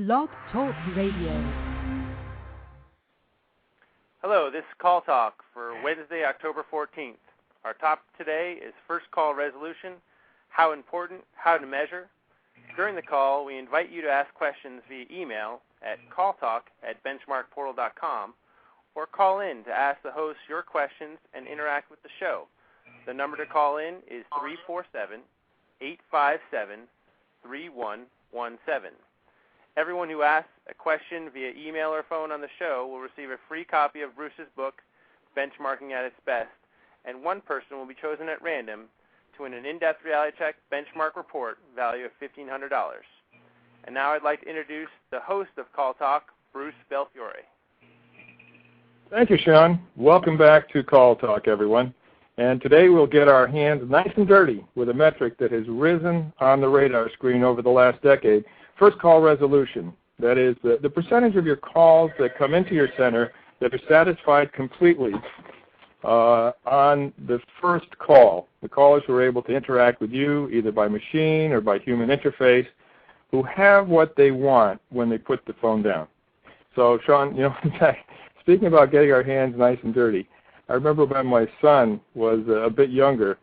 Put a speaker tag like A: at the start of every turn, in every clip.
A: Blog Talk Radio.
B: Hello, this is Call Talk for Wednesday, October 14th. Our topic today is first call resolution, how important, how to measure. During the call, we invite you to ask questions via email at calltalk@benchmarkportal.com or call in to ask the host your questions and interact with the show. The number to call in is 347-857-3117. Everyone who asks a question via email or phone on the show will receive a free copy of Bruce's book, Benchmarking at Its Best, and one person will be chosen at random to win an in-depth reality check benchmark report value of $1,500. And now I'd like to introduce the host of Call Talk, Bruce Belfiore.
C: Thank you, Sean. Welcome back to Call Talk, everyone. And today we'll get our hands nice and dirty with a metric that has risen on the radar screen over the last decade, first call resolution. That is, the percentage of your calls that come into your center that are satisfied completely on the first call. The callers who are able to interact with you either by machine or by human interface, who have what they want when they put the phone down. So, Sean, in fact, speaking about getting our hands nice and dirty, I remember when my son was a bit younger,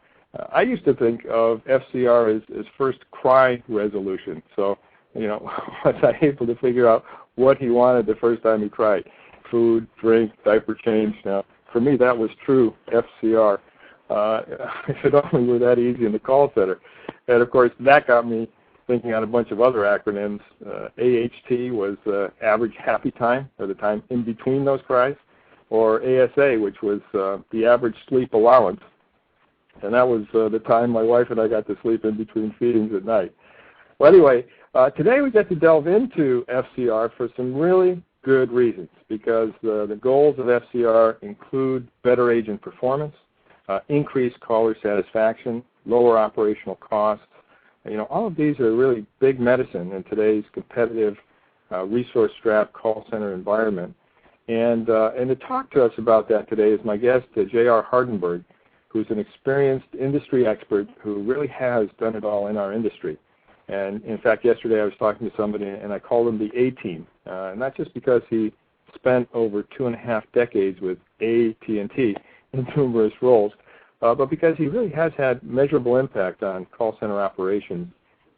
C: I used to think of FCR as first cry resolution. So, was I able to figure out what he wanted the first time he cried? Food, drink, diaper change. Now, for me, that was true FCR. If it only were that easy in the call center. And, of course, that got me thinking on a bunch of other acronyms. AHT was average happy time, or the time in between those cries, or ASA, which was the average sleep allowance. And that was the time my wife and I got to sleep in between feedings at night. Well, anyway, today we get to delve into FCR for some really good reasons, because the goals of FCR include better agent performance, increased caller satisfaction, lower operational costs. All of these are really big medicine in today's competitive, resource-strapped call center environment. And to talk to us about that today is my guest, J.R. Hardenberg, who's an experienced industry expert who really has done it all in our industry. And, in fact, yesterday I was talking to somebody, and I called him the A-Team, not just because he spent over 2.5 decades with AT&T in numerous roles, but because he really has had measurable impact on call center operations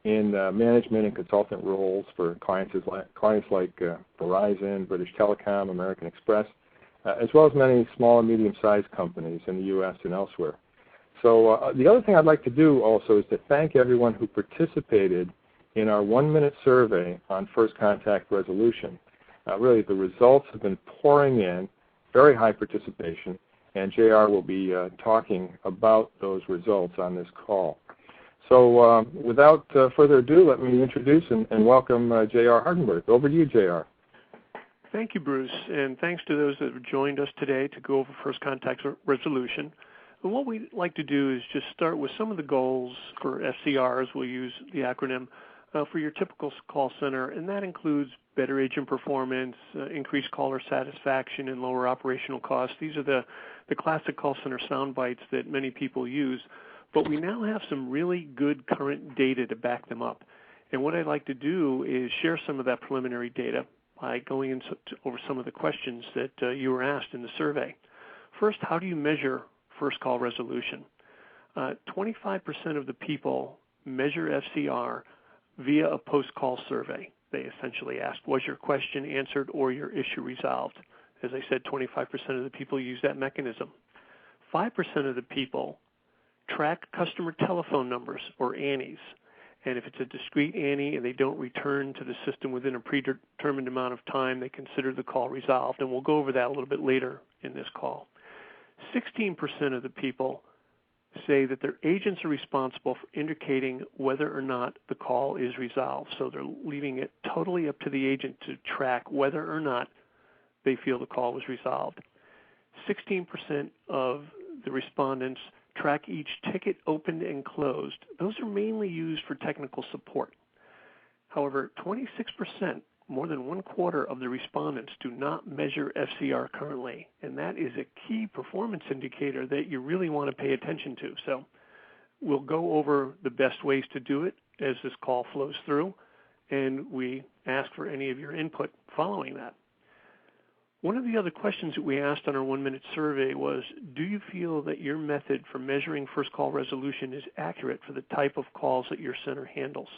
C: in management and consultant roles for clients like Verizon, British Telecom, American Express, as well as many small and medium-sized companies in the U.S. and elsewhere. So the other thing I'd like to do also is to thank everyone who participated in our 1-minute survey on first contact resolution. Really, the results have been pouring in, very high participation, and JR will be talking about those results on this call. So without further ado, let me introduce and welcome J.R. Hardenberg. Over to you, J.R.
D: Thank you, Bruce, and thanks to those that have joined us today to go over first contact resolution. And what we'd like to do is just start with some of the goals for FCRs. We'll use the acronym for your typical call center, and that includes better agent performance, increased caller satisfaction, and lower operational costs. These are the classic call center sound bites that many people use, but we now have some really good current data to back them up. And what I'd like to do is share some of that preliminary data by going over some of the questions that you were asked in the survey. First, how do you measure first call resolution? 25% of the people measure FCR via a post-call survey. They essentially ask, was your question answered or your issue resolved? As I said, 25% of the people use that mechanism. 5% of the people track customer telephone numbers, or ANIs. And if it's a discrete ANI and they don't return to the system within a predetermined amount of time, they consider the call resolved. And we'll go over that a little bit later in this call. 16% of the people say that their agents are responsible for indicating whether or not the call is resolved. So they're leaving it totally up to the agent to track whether or not they feel the call was resolved. 16% of the respondents track each ticket opened and closed. Those are mainly used for technical support. However, 26%, more than 1/4 of the respondents, do not measure FCR currently, and that is a key performance indicator that you really want to pay attention to. So we'll go over the best ways to do it as this call flows through, and we ask for any of your input following that. One of the other questions that we asked on our 1-minute survey was, do you feel that your method for measuring first call resolution is accurate for the type of calls that your center handles?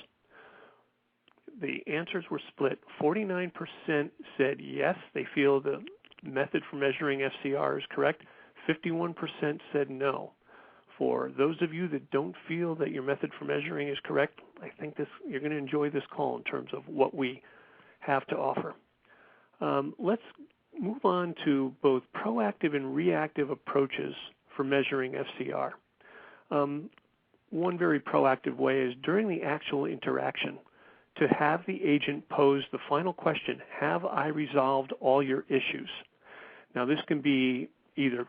D: The answers were split. 49% said yes, they feel the method for measuring FCR is correct. 51% said no. For those of you that don't feel that your method for measuring is correct, I think you're going to enjoy this call in terms of what we have to offer. Let's move on to both proactive and reactive approaches for measuring FCR. One very proactive way is during the actual interaction to have the agent pose the final question, have I resolved all your issues? Now, this can be either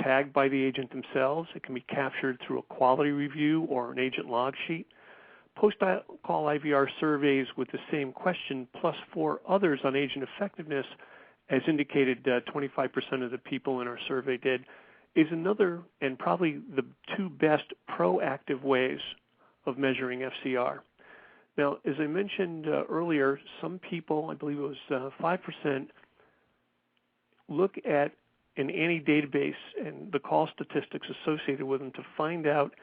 D: tagged by the agent themselves, it can be captured through a quality review or an agent log sheet. Post-call IVR surveys with the same question plus 4 others on agent effectiveness, as indicated 25% of the people in our survey did, is another and probably the 2 best proactive ways of measuring FCR. Now, as I mentioned earlier, some people, I believe it was 5%, look at an ANI database and the call statistics associated with them to find out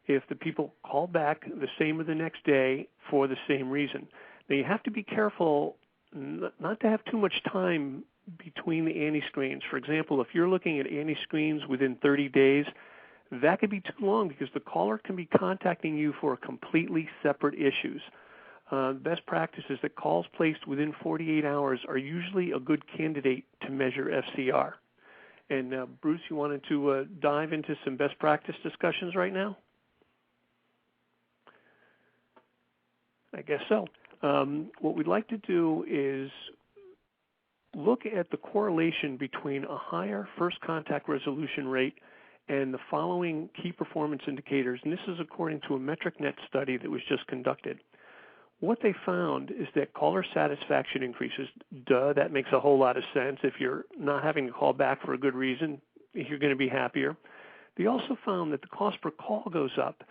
D: if the people call back the same or the next day for the same reason. Now, you have to be careful not to have too much time between the ANI screens. For example, if you're looking at ANI screens within 30 days, that could be too long because the caller can be contacting you for completely separate issues. Best practice is that calls placed within 48 hours are usually a good candidate to measure FCR. And Bruce, you wanted to dive into some best practice discussions right now? I guess so. What we'd like to do is look at the correlation between a higher first contact resolution rate and the following key performance indicators, and this is according to a MetricNet study that was just conducted. What they found is that caller satisfaction increases. That makes a whole lot of sense. If you're not having to call back for a good reason, you're going to be happier. They also found that the cost per call goes up,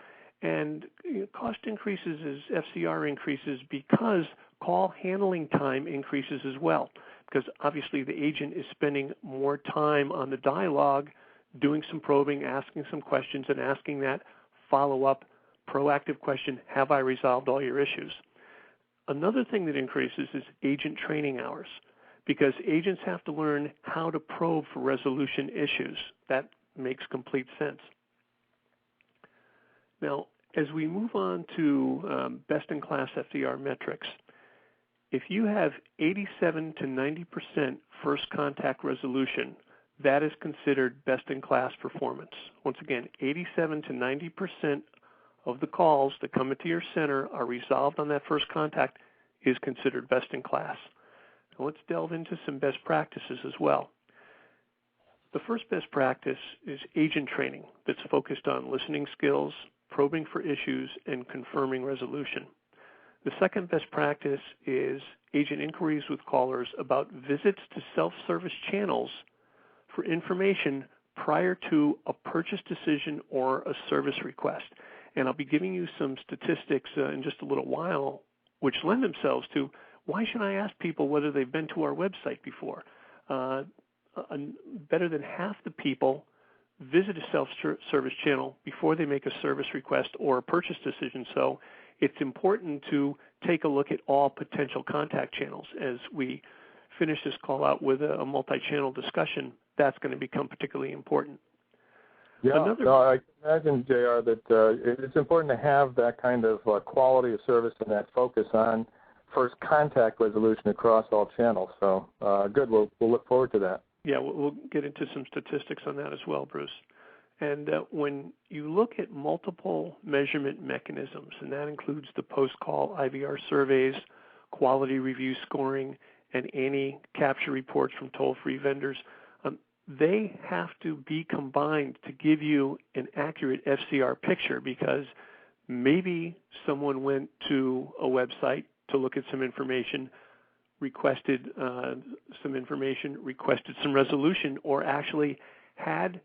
D: and cost increases as FCR increases because call handling time increases as well, because obviously the agent is spending more time on the dialogue, doing some probing, asking some questions, and asking that follow-up proactive question, have I resolved all your issues? Another thing that increases is agent training hours, because agents have to learn how to probe for resolution issues. That makes complete sense. Now, as we move on to best-in-class FCR metrics, if you have 87 to 90% first contact resolution, that is considered best-in-class performance. Once again, 87 to 90% of the calls that come into your center are resolved on that first contact is considered best-in-class. Now let's delve into some best practices as well. The first best practice is agent training that's focused on listening skills, probing for issues, and confirming resolution. The second best practice is agent inquiries with callers about visits to self-service channels for information prior to a purchase decision or a service request. And I'll be giving you some statistics in just a little while which lend themselves to why should I ask people whether they've been to our website before? Better than half the people visit a self-service channel before they make a service request or a purchase decision. So it's important to take a look at all potential contact channels. As we finish this call out with a multi-channel discussion, that's going to become particularly important.
C: Yeah, I imagine, JR, that it's important to have that kind of quality of service and that focus on first contact resolution across all channels. So good, we'll look forward to that.
D: Yeah, we'll get into some statistics on that as well, Bruce. And when you look at multiple measurement mechanisms, and that includes the post-call IVR surveys, quality review scoring, and any capture reports from toll-free vendors, they have to be combined to give you an accurate FCR picture, because maybe someone went to a website to look at some information, requested some information, requested some resolution, or actually had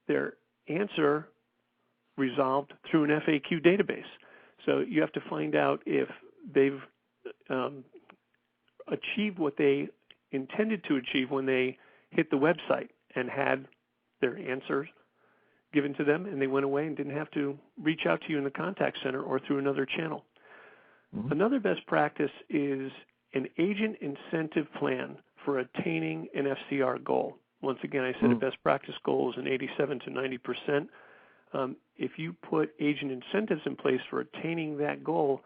D: their answer resolved through an FAQ database. So you have to find out if they've achieved what they intended to achieve when they hit the website and had their answers given to them, and they went away and didn't have to reach out to you in the contact center or through another channel. Mm-hmm. Another best practice is an agent incentive plan for attaining an FCR goal. Once again, I said a best practice goal is an 87 to 90%. If you put agent incentives in place for attaining that goal,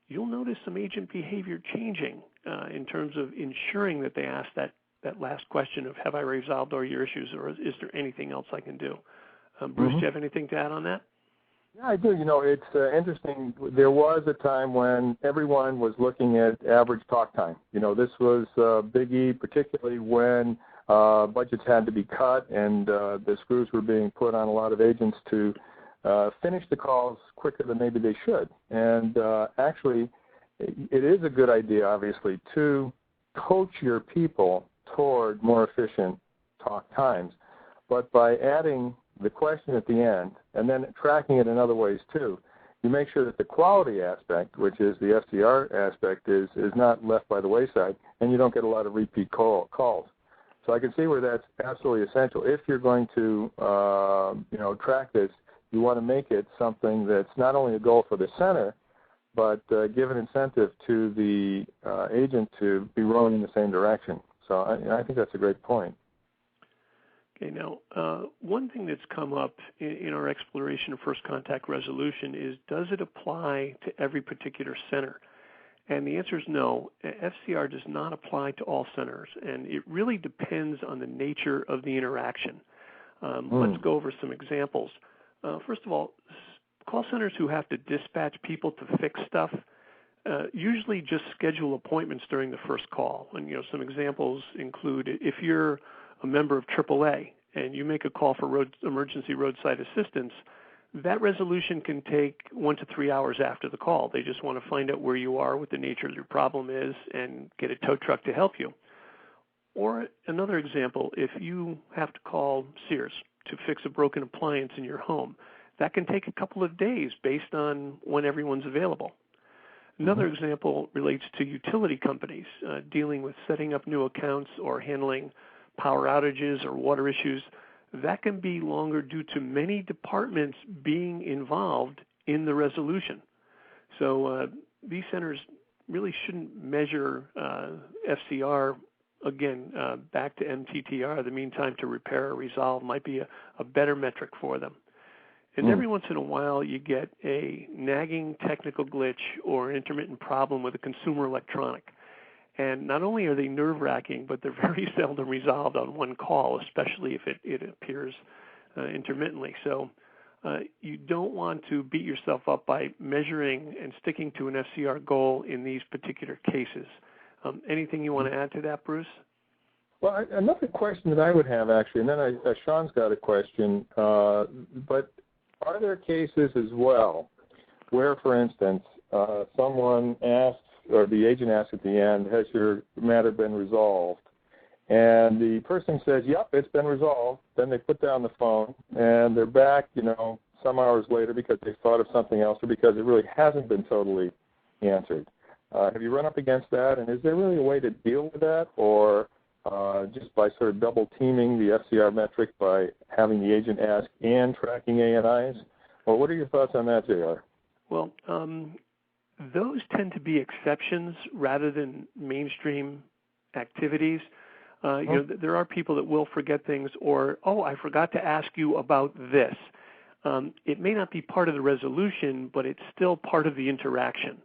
D: you'll notice some agent behavior changing in terms of ensuring that they ask that last question of, have I resolved all your issues, or is there anything else I can do? Bruce, do you have anything to add on that?
C: Yeah, I do. It's interesting. There was a time when everyone was looking at average talk time. This was Big E, particularly when budgets had to be cut and the screws were being put on a lot of agents to finish the calls quicker than maybe they should. And actually, it is a good idea, obviously, to coach your people toward more efficient talk times. But by adding the question at the end and then tracking it in other ways too, you make sure that the quality aspect, which is the FCR aspect, is not left by the wayside, and you don't get a lot of repeat calls. So I can see where that's absolutely essential. If you're going to track this, you want to make it something that's not only a goal for the center, but give an incentive to the agent to be rowing in the same direction. So I think that's a great point.
D: Okay, now, one thing that's come up in our exploration of first contact resolution is, does it apply to every particular center? And the answer is no. FCR does not apply to all centers, and it really depends on the nature of the interaction. Let's go over some examples. First of all, call centers who have to dispatch people to fix stuff usually just schedule appointments during the first call. And, some examples include, if you're a member of AAA and you make a call for emergency roadside assistance, that resolution can take 1 to 3 hours after the call. They just want to find out where you are, what the nature of your problem is, and get a tow truck to help you. Or another example, if you have to call Sears to fix a broken appliance in your home, that can take a couple of days based on when everyone's available. Another example relates to utility companies dealing with setting up new accounts or handling power outages or water issues. That can be longer due to many departments being involved in the resolution. So these centers really shouldn't measure FCR. Again, back to MTTR, the mean time to repair or resolve might be a better metric for them. And every once in a while, you get a nagging technical glitch or an intermittent problem with a consumer electronic. And not only are they nerve-wracking, but they're very seldom resolved on one call, especially if it appears intermittently. So you don't want to beat yourself up by measuring and sticking to an FCR goal in these particular cases. Anything you want to add to that, Bruce?
C: Well, another question that I would have, actually, and then Sean's got a question, but are there cases as well where, for instance, someone asks, or the agent asks at the end, has your matter been resolved? And the person says, yep, it's been resolved. Then they put down the phone, and they're back, some hours later because they thought of something else or because it really hasn't been totally answered. Have you run up against that? And is there really a way to deal with that, or just by sort of double teaming the FCR metric by having the agent ask and tracking ANIs? Or what are your thoughts on that, JR?
D: Well, those tend to be exceptions rather than mainstream activities. There are people that will forget things, or, I forgot to ask you about this. It may not be part of the resolution, but it's still part of the interaction.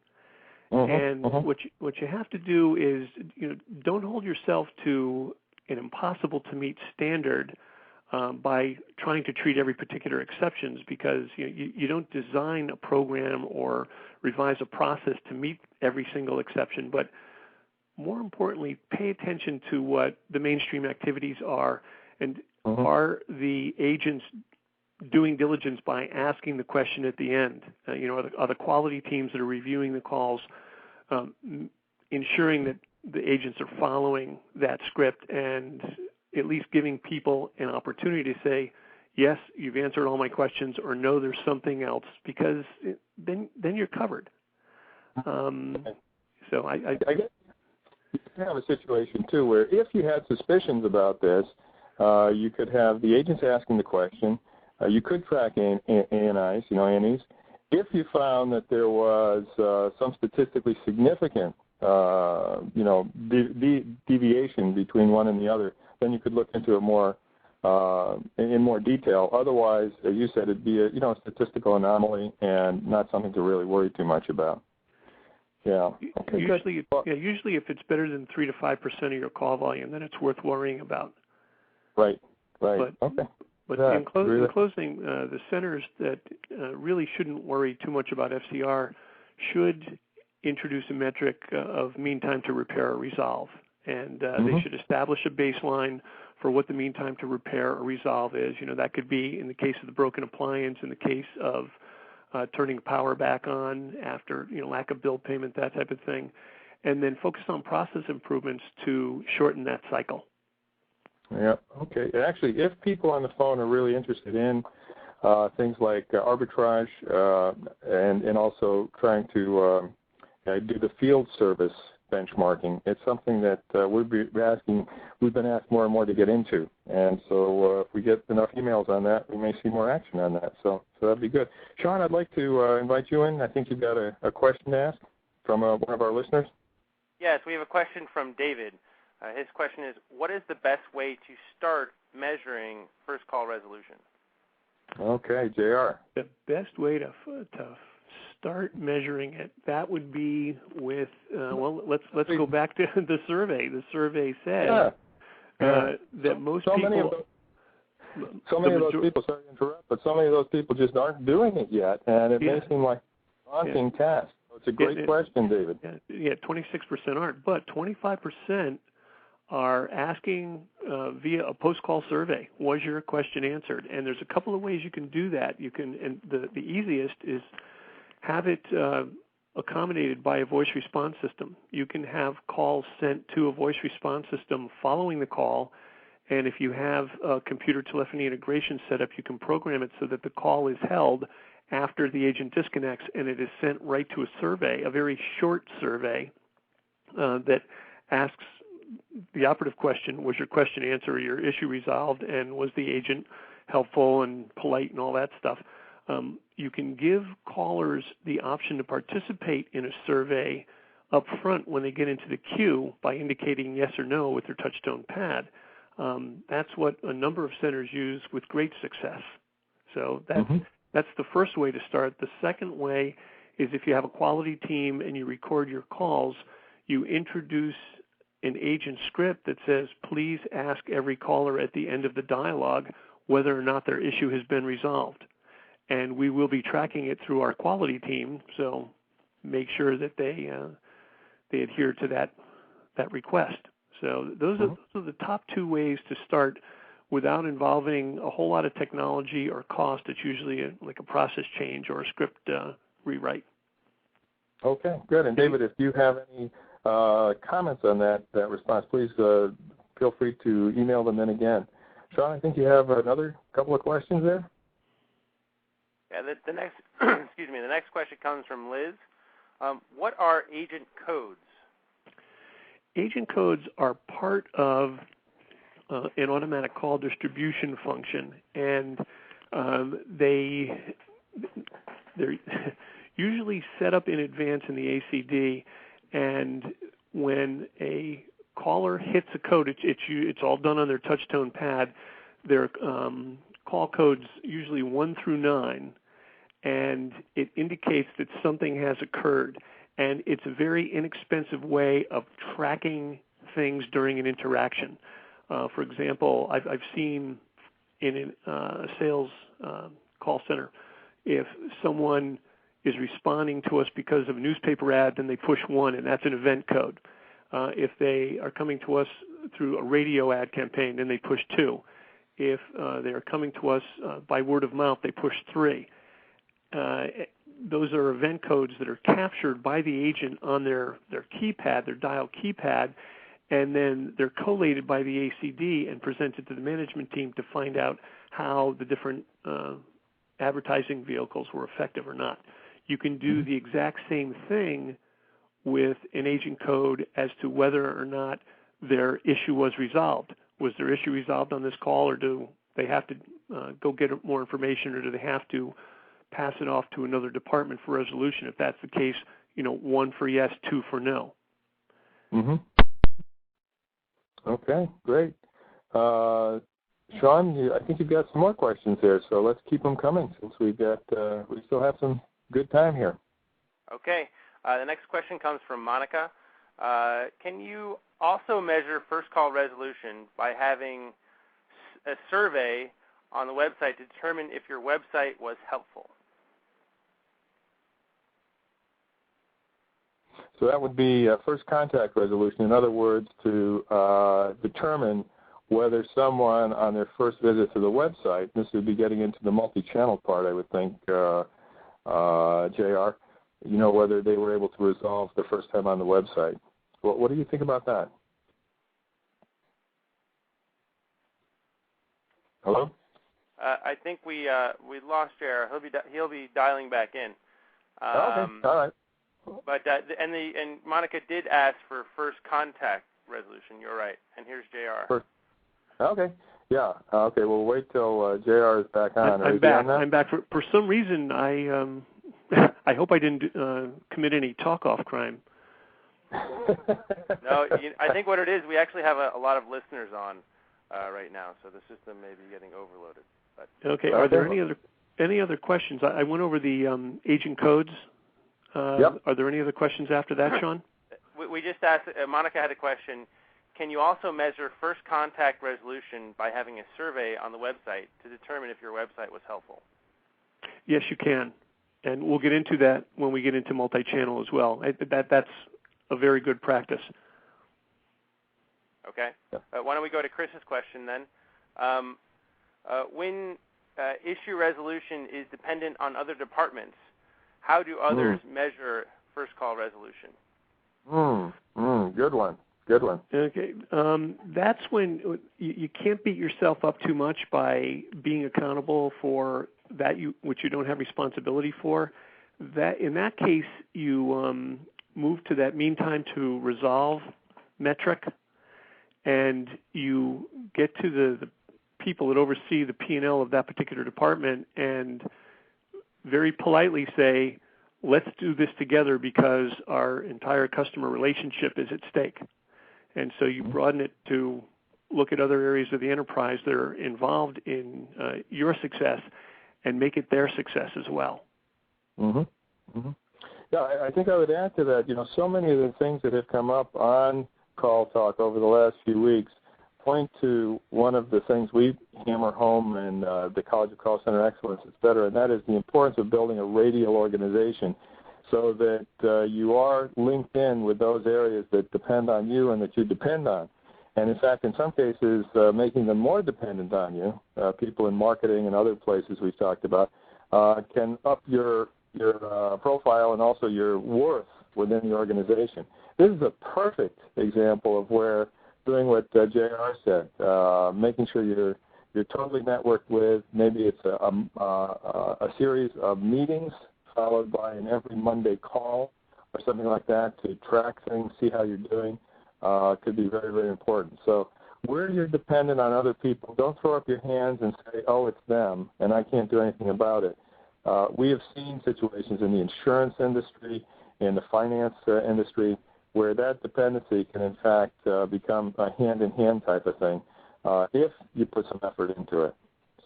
D: What you have to do is, don't hold yourself to an impossible to meet standard by trying to treat every particular exceptions, because you don't design a program or revise a process to meet every single exception. But more importantly, pay attention to what the mainstream activities are, and are the agents doing diligence by asking the question at the end? Are the quality teams that are reviewing the calls ensuring that the agents are following that script and at least giving people an opportunity to say, yes, you've answered all my questions, or no, there's something else, because then you're covered. So I guess,
C: have a situation, too, where if you had suspicions about this, you could have the agents asking the question. You could track ANIs, ANEs. If you found that there was some statistically significant, deviation between one and the other, then you could look into it more in more detail. Otherwise, as you said, it'd be a statistical anomaly and not something to really worry too much about. Yeah. Okay.
D: Usually, if it's better than 3 to 5% of your call volume, then it's worth worrying about.
C: Right. Okay.
D: But in closing, the centers that really shouldn't worry too much about FCR should introduce a metric of mean time to repair or resolve. And they should establish a baseline for what the mean time to repair or resolve is. That could be in the case of the broken appliance, in the case of turning power back on after, lack of bill payment, that type of thing. And then focus on process improvements to shorten that cycle.
C: Yeah, okay. Actually, if people on the phone are really interested in things like arbitrage and also trying to do the field service benchmarking, it's something that we've been asked more and more to get into. And so if we get enough emails on that, we may see more action on that. So that'd be good. Sean, I'd like to invite you in. I think you've got a question to ask from one of our listeners.
B: Yes, we have a question from David. His question is, what is the best way to start measuring first call resolution?
C: Okay, JR.
D: The best way to start measuring it, that would be with, let's go back to the survey. The survey said that most people...
C: So many of those people, sorry to interrupt, but so many of those people just aren't doing it yet, and it may seem like a daunting task. So it's a great question, David.
D: Yeah, 26% aren't, but 25% are asking via a post-call survey, was your question answered? And there's a couple of ways you can do that. You can, and the easiest is have it accommodated by a voice response system. You can have calls sent to a voice response system following the call, and if you have a computer telephony integration set up, you can program it so that the call is held after the agent disconnects, and it is sent right to a survey, a very short survey that asks the operative question, was your question answered or your issue resolved, and was the agent helpful and polite and all that stuff. You can give callers the option to participate in a survey up front when they get into the queue by indicating yes or no with their touchtone pad. That's what a number of centers use with great success. So that's the first way to start. The second way is if you have a quality team and you record your calls, you introduce an agent script that says, please ask every caller at the end of the dialogue whether or not their issue has been resolved. And we will be tracking it through our quality team, so make sure that they adhere to that request. So those are the top two ways to start without involving a whole lot of technology or cost. It's usually like a process change or a script rewrite.
C: Okay, good. And David, if you have any comments on that response, please feel free to email them in again. Sean, I think you have another couple of questions there.
B: Yeah, the next the next question comes from Liz. What are agent codes?
D: Agent codes are part of an automatic call distribution function, and they're usually set up in advance in the ACD. And when a caller hits a code, it's all done on their touchtone pad. Their call codes usually 1 through 9, and it indicates that something has occurred. And it's a very inexpensive way of tracking things during an interaction. For example, I've seen in a sales call center, if someone is responding to us because of a newspaper ad, then they push 1, and that's an event code. If they are coming to us through a radio ad campaign, then they push 2. If they are coming to us by word of mouth, they push 3. Those are event codes that are captured by the agent on their keypad, their dial keypad, and then they're collated by the ACD and presented to the management team to find out how the different advertising vehicles were effective or not. You can do the exact same thing with an agent code as to whether or not their issue was resolved. Was their issue resolved on this call, or do they have to go get more information, or do they have to pass it off to another department for resolution? If that's the case, 1 for yes, 2 for no.
C: Mm-hmm. Okay, great. Sean, I think you've got some more questions there, so let's keep them coming since we still have some good time here.
B: Okay. The next question comes from Monica. Can you also measure first call resolution by having a survey on the website to determine if your website was helpful?
C: So that would be first contact resolution. In other words, to determine whether someone on their first visit to the website, this would be getting into the multi-channel part, I would think, JR, whether they were able to resolve the first time on the website. What do you think about that? Hello?
B: I think we lost JR. He'll be dialing back in.
C: Okay, all right.
B: But and Monica did ask for first contact resolution. You're right. And here's JR.
C: Okay. Yeah. Okay. We'll wait till JR is back on.
D: I'm back. I'm back. For some reason, I hope I didn't commit any talk-off crime.
B: No, I think what it is, we actually have a lot of listeners on right now, so the system may be getting overloaded. But
D: okay. Are there any other questions? I went over the agent codes.
C: Yep.
D: Are there any other questions after that, Sean?
B: We just asked, Monica had a question. Can you also measure first contact resolution by having a survey on the website to determine if your website was helpful?
D: Yes, you can. And we'll get into that when we get into multi-channel as well. That's a very good practice.
B: Okay. Why don't we go to Chris's question then? When issue resolution is dependent on other departments, how do others measure first call resolution?
C: Good one. Good one.
D: Okay. That's when you can't beat yourself up too much by being accountable for that which you don't have responsibility for. That in that case, you move to that mean time to resolve metric, and you get to the people that oversee the P&L of that particular department and very politely say, let's do this together because our entire customer relationship is at stake. And so you broaden it to look at other areas of the enterprise that are involved in your success and make it their success as well.
C: Yeah, I think I would add to that, so many of the things that have come up on Call Talk over the last few weeks point to one of the things we hammer home in the College of Call Center Excellence, et cetera, and that is the importance of building a radial organization so that you are linked in with those areas that depend on you and that you depend on. And in fact, in some cases, making them more dependent on you, people in marketing and other places we've talked about, can up your profile and also your worth within the organization. This is a perfect example of where doing what JR said, making sure you're totally networked with. Maybe it's a series of meetings followed by an every Monday call or something like that to track things, see how you're doing. Could be very, very important. So where you're dependent on other people, don't throw up your hands and say, oh, it's them, and I can't do anything about it. We have seen situations in the insurance industry, in the finance industry, where that dependency can, in fact, become a hand-in-hand type of thing if you put some effort into it.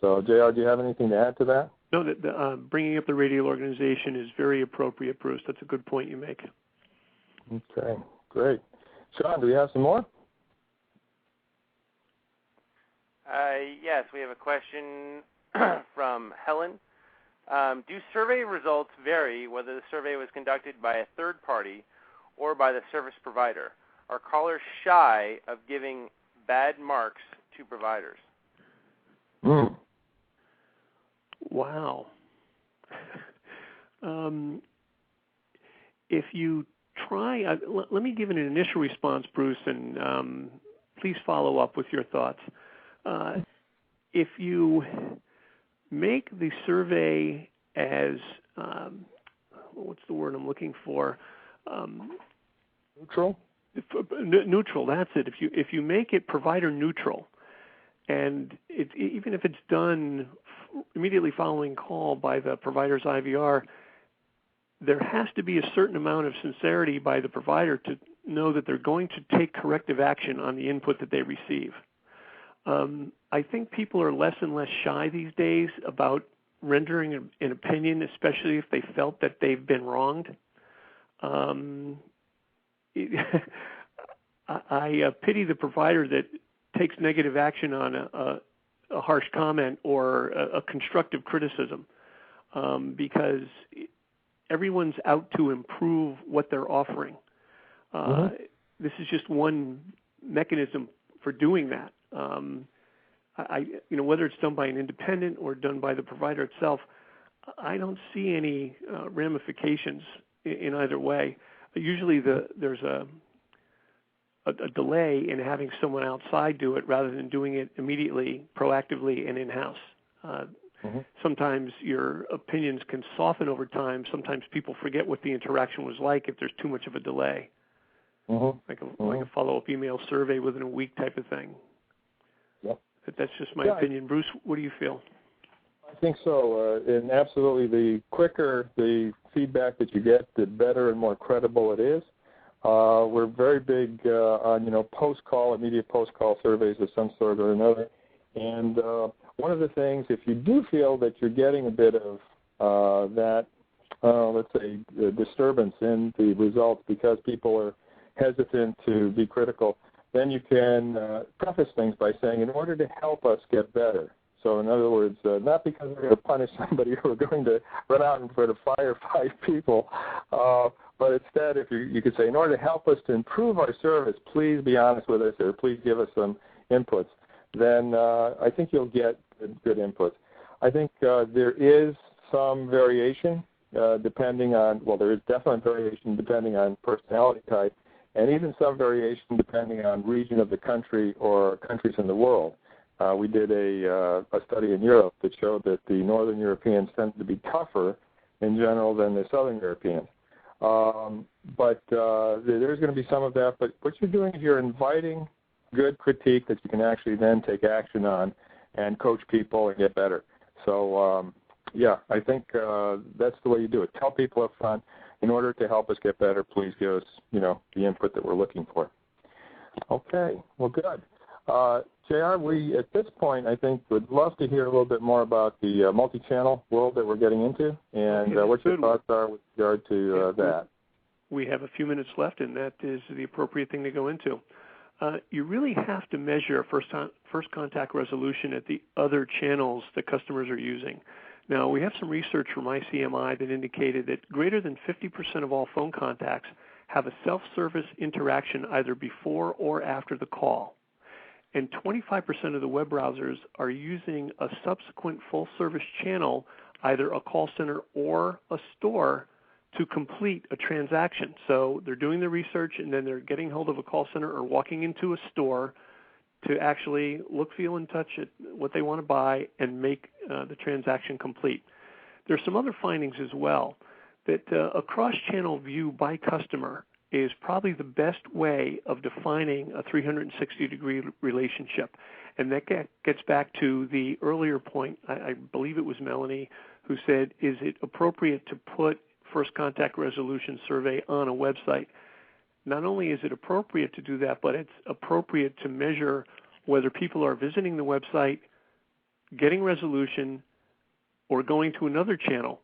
C: So, JR, do you have anything to add to that?
D: No, bringing up the radial organization is very appropriate, Bruce. That's a good point you make.
C: Okay, great. Sean, do we have some more?
B: Yes, we have a question from Helen. Do survey results vary whether the survey was conducted by a third party or by the service provider? Are callers shy of giving bad marks to providers?
D: Wow. If you try, let me give an initial response, Bruce, and please follow up with your thoughts. If you make the survey as, what's the word I'm looking for?
C: Neutral?
D: Neutral, that's it. If you make it provider neutral, and even if it's done immediately following call by the provider's IVR, there has to be a certain amount of sincerity by the provider to know that they're going to take corrective action on the input that they receive. I think people are less and less shy these days about rendering an opinion, especially if they felt that they've been wronged. I pity the provider that takes negative action on a harsh comment or a constructive criticism, because everyone's out to improve what they're offering. This is just one mechanism for doing that. Whether it's done by an independent or done by the provider itself, I don't see any ramifications in either way. Usually there's a delay in having someone outside do it rather than doing it immediately, proactively, and in-house. Sometimes your opinions can soften over time. Sometimes people forget what the interaction was like if there's too much of a delay, like a follow-up email survey within a week type of thing.
C: Yep.
D: But that's just my opinion. Bruce, what do you feel?
C: I think so, and absolutely the quicker the feedback that you get, the better and more credible it is. We're very big on, post-call, immediate post-call surveys of some sort or another. And one of the things, if you do feel that you're getting a bit of that, let's say, disturbance in the results because people are hesitant to be critical, then you can preface things by saying, in order to help us get better. So in other words, not because we're going to punish somebody or we're going to run out and try to fire 5 people, but instead, if you could say, in order to help us to improve our service, please be honest with us or please give us some inputs, then I think you'll get good inputs. I think there is some variation depending on, there is definite variation depending on personality type, and even some variation depending on region of the country or countries in the world. We did a study in Europe that showed that the Northern Europeans tend to be tougher in general than the Southern Europeans. But there's going to be some of that. But what you're doing is you're inviting good critique that you can actually then take action on and coach people and get better. So, I think that's the way you do it. Tell people up front, in order to help us get better, please give us, the input that we're looking for. Okay, well, good. JR, we, at this point, I think, would love to hear a little bit more about the multi-channel world that we're getting into and what your thoughts are with regard to that.
D: We have a few minutes left, and that is the appropriate thing to go into. You really have to measure first contact resolution at the other channels that customers are using. Now, we have some research from ICMI that indicated that greater than 50% of all phone contacts have a self-service interaction either before or after the call. And 25% of the web browsers are using a subsequent full-service channel, either a call center or a store, to complete a transaction. So they're doing the research, and then they're getting hold of a call center or walking into a store to actually look, feel, and touch at what they want to buy and make the transaction complete. There's some other findings as well, that a cross-channel view by customer is probably the best way of defining a 360-degree relationship. And that gets back to the earlier point, I believe it was Melanie, who said, is it appropriate to put first contact resolution survey on a website? Not only is it appropriate to do that, but it's appropriate to measure whether people are visiting the website, getting resolution, or going to another channel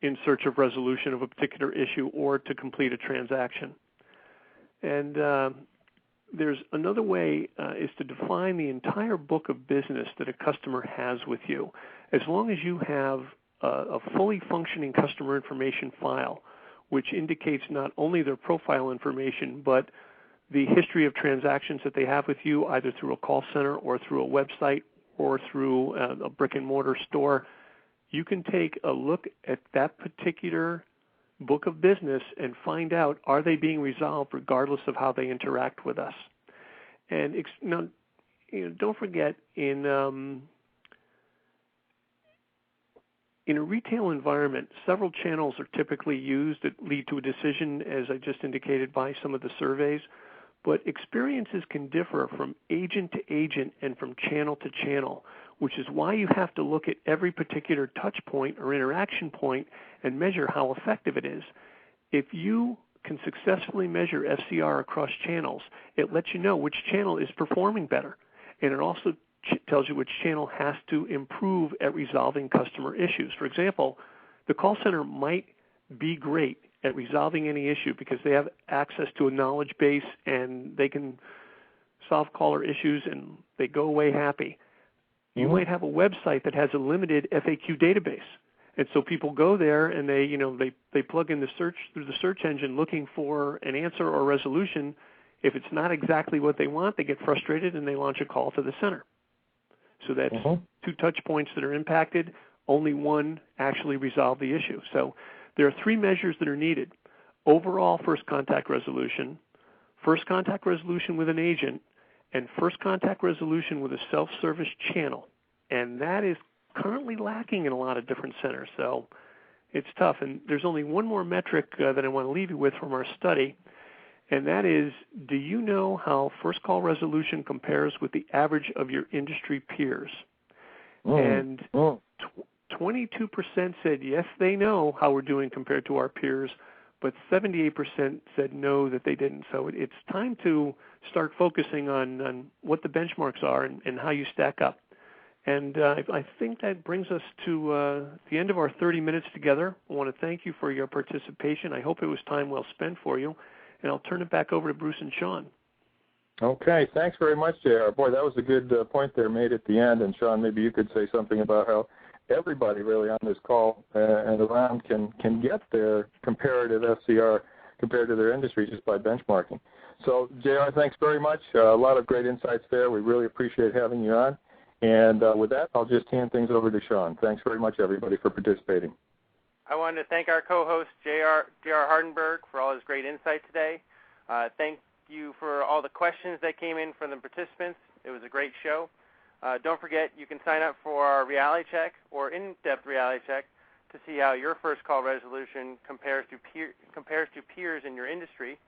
D: in search of resolution of a particular issue or to complete a transaction. And there's another way is to define the entire book of business that a customer has with you. As long as you have a fully functioning customer information file, which indicates not only their profile information, but the history of transactions that they have with you, either through a call center or through a website or through a brick-and-mortar store, you can take a look at that particular book of business and find out, are they being resolved regardless of how they interact with us? And don't forget, in in a retail environment, several channels are typically used that lead to a decision, as I just indicated by some of the surveys. But experiences can differ from agent to agent and from channel to channel, which is why you have to look at every particular touch point or interaction point and measure how effective it is. If you can successfully measure FCR across channels, it lets you know which channel is performing better. And it also tells you which channel has to improve at resolving customer issues. For example, the call center might be great at resolving any issue because they have access to a knowledge base and they can solve caller issues and they go away happy. You might have a website that has a limited FAQ database. And so people go there and they plug in the search through the search engine looking for an answer or resolution. If it's not exactly what they want, they get frustrated and they launch a call to the center. So that's two touch points that are impacted. Only one actually resolved the issue. So there are three measures that are needed: overall first contact resolution with an agent, and first contact resolution with a self-service channel. And that is currently lacking in a lot of different centers. So it's tough. And there's only one more metric that I want to leave you with from our study, and that is, do you know how first call resolution compares with the average of your industry peers? And 22% said yes, they know how we're doing compared to our peers, but 78% said no, that they didn't. So it's time to start focusing on what the benchmarks are and how you stack up. And I think that brings us to the end of our 30 minutes together. I want to thank you for your participation. I hope it was time well spent for you. And I'll turn it back over to Bruce and Sean.
C: Okay, thanks very much, JR. Boy, that was a good point there made at the end. And Sean, maybe you could say something about how everybody really on this call and around can get their comparative FCR compared to their industry just by benchmarking. So, JR, thanks very much. A lot of great insights there. We really appreciate having you on. And with that, I'll just hand things over to Sean. Thanks very much, everybody, for participating.
B: I wanted to thank our co-host, J.R. Hardenberg, for all his great insight today. Thank you for all the questions that came in from the participants. It was a great show. Don't forget, you can sign up for our reality check or in-depth reality check to see how your first call resolution compares to peers in your industry.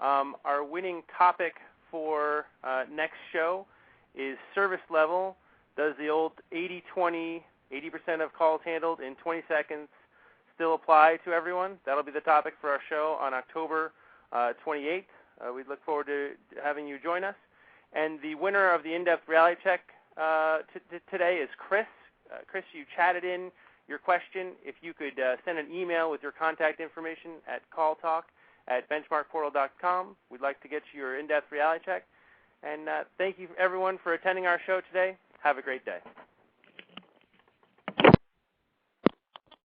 B: Our winning topic for next show is service level. Does the old 80-20, 80% of calls handled in 20 seconds still apply to everyone? That'll be the topic for our show on October 28th. We look forward to having you join us. And the winner of the in-depth reality check today is Chris. Chris, you chatted in your question. If you could send an email with your contact information at calltalk@benchmarkportal.com. We'd like to get you your in-depth reality check. And thank you, everyone, for attending our show today. Have a great day.